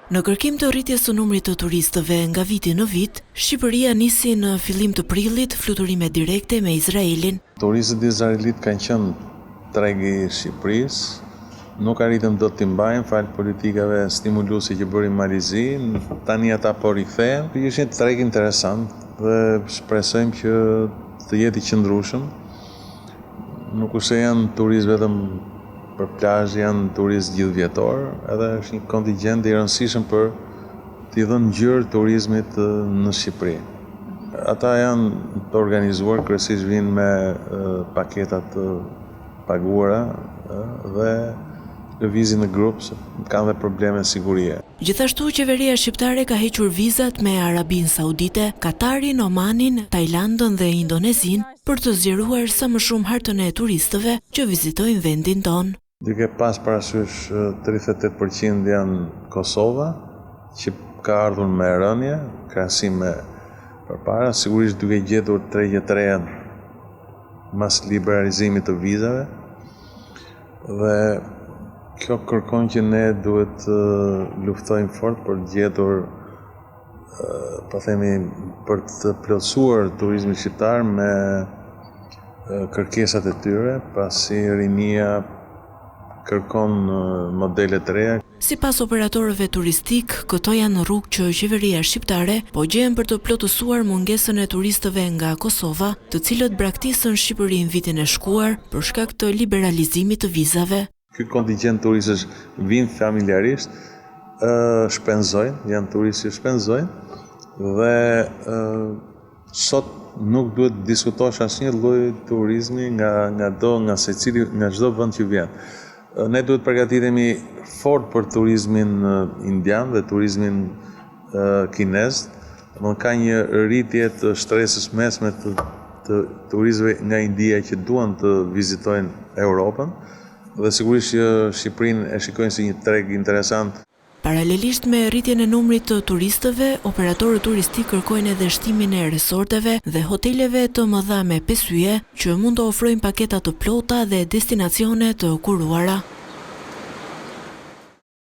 Në kërkim të rritjes së numrit të turistëve nga viti në vit, Shqipëria nisi në fillim të prillit fluturime direkte me Izraelin. Turistët izraelit kanë qenë tregi i Shqipërisë, nuk arritëm do t'i mbajnë falë politikave stimuluese që bëri Malizi, tani ata po rikthehen. Është një treg interesant dhe shpresojmë që të jetë i qëndrueshëm. Nuk është se janë turistë vetëm për plazh, janë turistë gjithvjetor, edhe është një kontingjent i rëndësishëm për t'i dhënë ngjyrë turizmit në Shqipëri. Ata janë të organizuar, kryesisht vinë me paketa të paguara dhe lëvizin në grup, se kanë dhe probleme sigurie. Gjithashtu, qeveria shqiptare ka hequr vizat me Arabinë Saudite, Katarin, Omanin, Tajlandën dhe Indonezinë për të zgjeruar sa më shumë hartën e turistëve që vizitojnë vendin tonë. Duke pas parasysh 38% janë Kosova, që ka ardhur me rënje, krahasim me përpara, sigurisht duke gjetur tregje të reja mas liberalizimit të vizave, dhe kjo kërkon që ne duhet luftojmë fort për gjetur, për të plotësuar turizmin shqiptar me kërkesat e tyre, pasi rinia kërkon modele të reja. Sipas operatorëve turistik, këto janë rrugë që qeveria shqiptare po gjehen për të plotësuar mungesën e turistëve nga Kosova, të cilët braktisën Shqipërinë vitin e shkuar për shkak të liberalizimit të vizave. Ky kontingjent turistësh vinë familjarisht, shpenzojnë, janë turistë që shpenzojnë dhe sot nuk duhet diskutosh asnjë lloj turizmi nga çdo vend që vjen. Ne duhet përgatitemi fort për turizmin indian dhe turizmin kinez. Ka një rritje të shtresës mesme të turistëve nga India që duan të vizitojnë Europën, dhe sigurisht që Shqipërinë e shikojnë si një treg interesant. Paralelisht me rritjen e numrit të turistëve, operatorët turistik kërkojnë edhe shtimin e resorteve dhe hoteleve të mëdha me 5 yje që mund të ofrojnë paketa të plota dhe destinacione të kuruara.